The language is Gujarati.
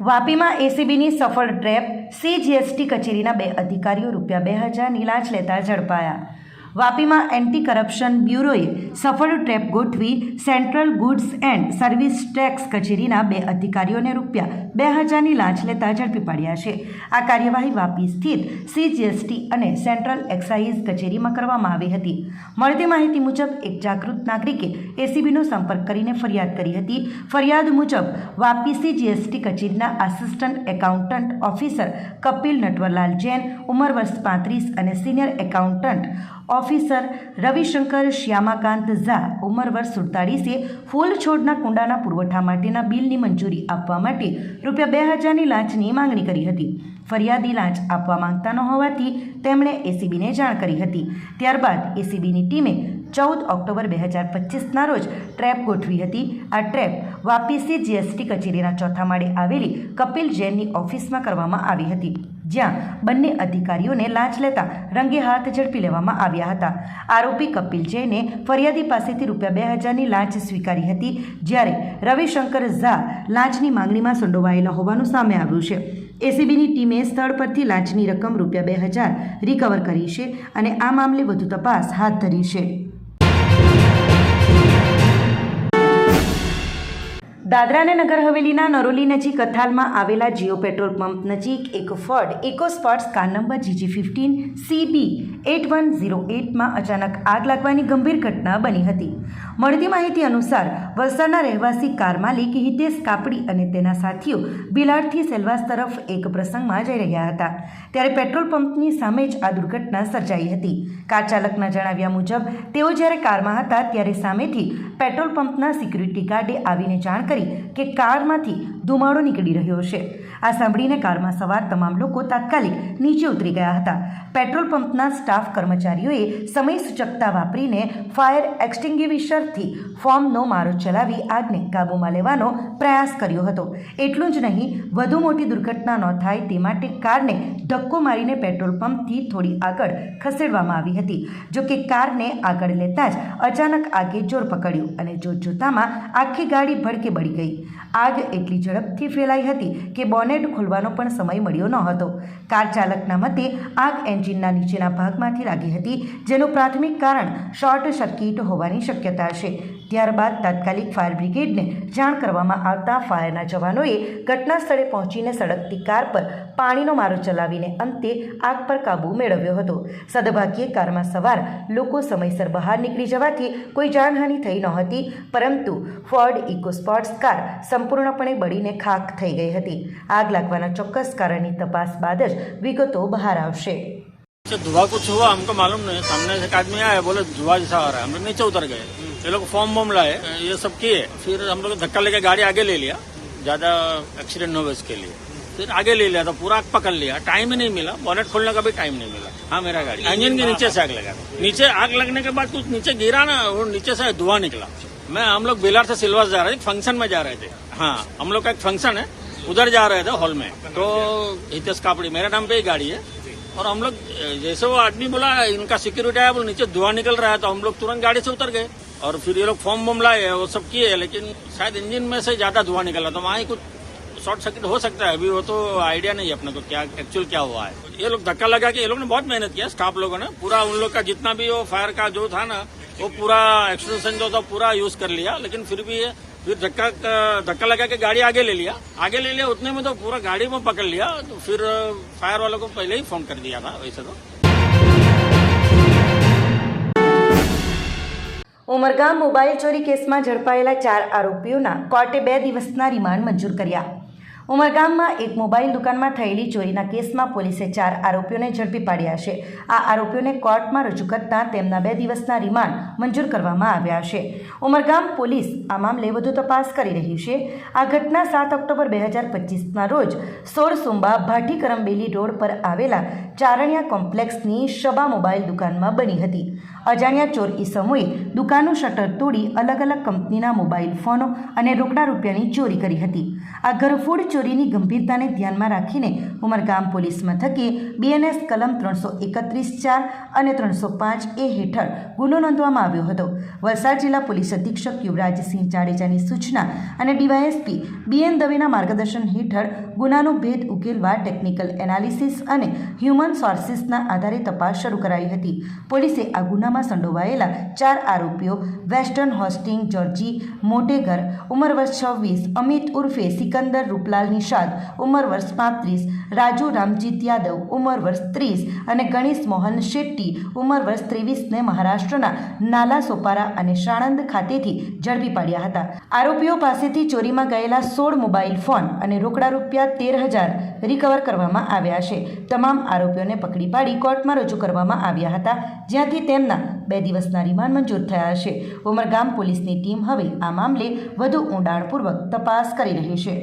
વાપીમાં એસીબીની સફળ ટ્રેપ, સીજીએસટી કચેરીના 2 અધિકારીઓ ₹2000ની લાંચ લેતા ઝડપાયા. વાપીમાં એન્ટી કરપ્શન બ્યુરોએ સફળ ટ્રેપ ગોઠવી central goods and service tax કચેરીના 2 અધિકારીઓને ₹2000ની લાંચ લેતા ઝડપી પાડ્યા છે. આ કાર્યવાહી વાપી સ્થિત સીજીએસટી અને સેન્ટ્રલ એક્સાઇઝ કચેરીમાં કરવામાં આવી હતી. મળતી માહિતી મુજબ એક જાગૃત નાગરિકે એસીબીનો સંપર્ક કરીને ફરિયાદ કરી હતી. ફરિયાદ મુજબ વાપી સીજીએસટી કચેરીના assistant accountant officer Kapil Natwarlal Jain, ઉંમર વર્ષ 35 અને senior accountant officer Ravishankar Shyamakant Jha, ઉંમર વર્ષ 47 ફૂલ છોડના કુંડાના પુરવઠા માટેના બિલની મંજૂરી આપવા માટે ₹2000ની લાંચની માંગણી કરી હતી. ફરિયાદી લાંચ આપવા માંગતા ન હોવાથી તેમણે એસીબીને જાણ કરી હતી. ત્યારબાદ એસીબીની ટીમે 14 ઓક્ટોબર 2025ના રોજ ટ્રેપ ગોઠવી હતી. આ ટ્રેપ વાપી સીજીએસટી કચેરીના 4થા માળે આવેલી કપિલ જૈનની ઓફિસમાં કરવામાં આવી હતી, જ્યાં બંને અધિકારીઓને લાંચ લેતા રંગે હાથ ઝડપી લેવામાં આવ્યા હતા. આરોપી કપિલ જૈને ફરિયાદી પાસેથી ₹2000ની લાંચ સ્વીકારી હતી, જ્યારે રવિશંકર ઝા લાંચની માંગણીમાં સંડોવાયેલા હોવાનું સામે આવ્યું છે. એસીબીની ટીમે સ્થળ પરથી લાંચની રકમ ₹2000 રિકવર કરી છે અને આ મામલે વધુ તપાસ હાથ ધરી છે. દાદરા અને નગર હવેલીના નરોલી નજીક કથાલમાં આવેલા જીઓ પેટ્રોલ પંપ નજીક એક ફોર્ડ ઇકોસ્પોર્ટ્સ કાર નંબર GG15 CB8108માં અચાનક આગ લાગવાની ગંભીર ઘટના બની હતી. મળતી માહિતી અનુસાર વલસાડના રહેવાસી કાર માલિક હિતેશ કાપડી અને તેના સાથીઓ બિલાડથી સેલવાસ તરફ એક પ્રસંગમાં જઈ રહ્યા હતા, ત્યારે પેટ્રોલ પંપની સામે જ આ દુર્ઘટના સર્જાઈ હતી. કાર ચાલકના જણાવ્યા મુજબ તેઓ જ્યારે કારમાં હતા ત્યારે સામેથી પેટ્રોલ પંપના સિક્યુરિટી ગાર્ડે આવીને જાણ કરી કે કારમાંથી ધુમાડો નીકળી રહ્યો છે. આ સાંભળીને કારમાં સવાર તમામ લોકો તાત્કાલિક નીચે ઉતરી ગયા હતા. પેટ્રોલ પંપના સ્ટાફ કર્મચારીઓએ સમય સૂચકતા વાપરીને ફાયર એક્સટિંગ્વિશરથી ફોર્મનો મારો ચલાવી આગને કાબૂમાં લેવાનો પ્રયાસ કર્યો હતો. એટલું જ નહીં, વધુ મોટી દુર્ઘટના ન થાય તે માટે કારને ધક્કો મારીને પેટ્રોલ પંપથી થોડી આગળ ખસેડવામાં આવી હતી. જો કે કારને આગળ લેતા જ અચાનક આગે જોર પકડ્યું અને જોતજોતામાં આખી ગાડી ભડકે બળી ગઈ. આગ એટલી ઝડપથી ફેલાઈ હતી કે બોનેટ ખોલવાનો પણ સમય મળ્યો ન હતો. કાર ચાલકના મતે આગ એન્જિનના નીચેના ભાગમાંથી લાગી હતી, જેનું પ્રાથમિક કારણ શોર્ટ સર્કિટ હોવાની શક્યતા છે. ત્યારબાદ તાત્કાલિક ફાયર બ્રિગેડને જાણ કરવામાં આવતા ફાયરના જવાનોએ ઘટના સ્થળે પહોંચીને સળગતી કાર પર પાણીનો મારો ચલાવીને અંતે આગ પર કાબૂ મેળવ્યો હતો. સદભાગ્યે કારમાં સવાર લોકો સમયસર બહાર નીકળી જવાથી કોઈ જાનહાનિ થઈ નહોતી, પરંતુ ફોર્ડ ઇકોસ્પોર્ટ્સ કાર સંપૂર્ણપણે બળીને ખાખ થઈ ગઈ હતી. આગ લાગવાના ચોક્કસ કારણની તપાસ બાદ જ વિગતો બહાર આવશે. धुआं कुछ हुआ हमको मालूम नहीं. सामने से एक आदमी आया, बोले धुआं जैसा आ रहा है. हम लोग नीचे उतर गए. ये लोग फॉर्म वॉर्म लाए, ये सब किए. फिर हम लोग धक्का लेके गाड़ी आगे ले लिया, ज्यादा एक्सीडेंट न हो इसके लिए. फिर आगे ले लिया तो पूरा आग पकड़ लिया. टाइम ही नहीं मिला, बोनेट खोलने का भी टाइम नहीं मिला. हाँ, मेरा गाड़ी इंजन के नीचे से आग लगा. नीचे आग लगने के बाद कुछ नीचे गिरा ना, वो नीचे से धुआं निकला. हम लोग बेलार से सिलवास जा रहे थे, फंक्शन में जा रहे थे. हाँ, हम लोग का एक फंक्शन है, उधर जा रहे थे हॉल में. तो हितेश कापड़ी मेरे नाम पे ही गाड़ी है. और हम लोग जैसे वो आदमी बोला, इनका सिक्योरिटी आया, बोले नीचे धुआं निकल रहा है, तो हम लोग तुरंत गाड़ी से उतर गए. और फिर ये लोग फॉर्म वॉर्म लाए, वो सब किए, लेकिन शायद इंजन में से ज्यादा धुआं निकला, तो वहाँ ही कुछ शॉर्ट सर्किट हो सकता है. अभी वो तो आइडिया नहीं है अपने को क्या एक्चुअल क्या हुआ है. ये लोग धक्का लगा के, ये लोग ने बहुत मेहनत किया, स्टाफ लोगों ने पूरा उन लोग का जितना भी वो फायर का जो था ना, वो पूरा एक्सटेंशन जो था पूरा यूज कर लिया. लेकिन फिर भी फिर धक्का लगा के गाड़ी आगे ले लिया. उतने में तो पूरा गाड़ी में पकड़ लिया. तो फिर फायर वालों को पहले ही फोन कर दिया था वैसे तो. ઉમરગામ મોબાઈલ ચોરી કેસમાં ઝડપાયેલા 4 આરોપીઓના કોર્ટે 2 દિવસના રિમાન્ડ મંજૂર કર્યા. ઉમરગામમાં એક મોબાઈલ દુકાનમાં થયેલી ચોરીના કેસમાં પોલીસે 4 આરોપીઓને ઝડપી પાડ્યા છે. આ આરોપીઓને કોર્ટમાં રજૂ કરતાં તેમના 2 દિવસના રિમાન્ડ મંજૂર કરવામાં આવ્યા છે. ઉમરગામ પોલીસ આ મામલે વધુ તપાસ કરી રહી છે. આ ઘટના 7 ઓક્ટોબર 2025ના રોજ 16 સુંબા ભાટી કરંબેલી રોડ પર આવેલા ચારણિયા કોમ્પ્લેક્સની શબા મોબાઈલ દુકાનમાં બની હતી. અજાણ્યા ચોર ઈસમોએ દુકાનનું શટર તોડી અલગ અલગ કંપનીના મોબાઈલ ફોનો અને રોકડા રૂપિયાની ચોરી કરી હતી. આ ઘરફોડ ચોરીની ગંભીરતાને ધ્યાનમાં રાખીને ઉમરગામ પોલીસ મથકે BNS કલમ 331(4) અને 305A હેઠળ ગુનો નોંધવામાં આવ્યો હતો. વલસાડ જિલ્લા પોલીસ અધિક્ષક યુવરાજસિંહ જાડેજાની સૂચના અને DYSP BN દવેના માર્ગદર્શન હેઠળ ગુનાનો ભેદ ઉકેલવા ટેકનિકલ એનાલિસિસ અને હ્યુમન સોર્સિસના આધારે તપાસ શરૂ કરાઈ હતી. પોલીસે આ ગુનામાં સંડોવાયેલા 4 આરોપીઓ વેસ્ટર્ન હોસ્ટિંગ જોર્જી મોટેગર ઉંમર વર્ષ 26, અમિત ઉર્ફે સિકંદર રૂપલાલ નિષાદ ઉંમર વર્ષ 35, રાજુ રામજીત યાદવ ઉંમર વર્ષ 30 અને ગણેશ મોહન શેટ્ટી ઉંમર વર્ષ 23ને મહારાષ્ટ્રના નાલા સોપારા અને સાણંદ ખાતેથી ઝડપી પાડ્યા હતા. આરોપીઓ પાસેથી ચોરીમાં ગયેલા 16 મોબાઈલ ફોન અને રોકડા રૂપિયા 13,000 રિકવર કરવામાં આવ્યા છે. તમામ આરોપીઓને પકડી પાડી કોર્ટમાં રજૂ કરવામાં આવ્યા હતા, જ્યાંથી તેમના 2 દિવસના રિમાન્ડ મંજૂર થયા છે. ઉમરગામ પોલીસની ટીમ હવે આ મામલે વધુ ઊંડાણપૂર્વક તપાસ કરી રહી છે.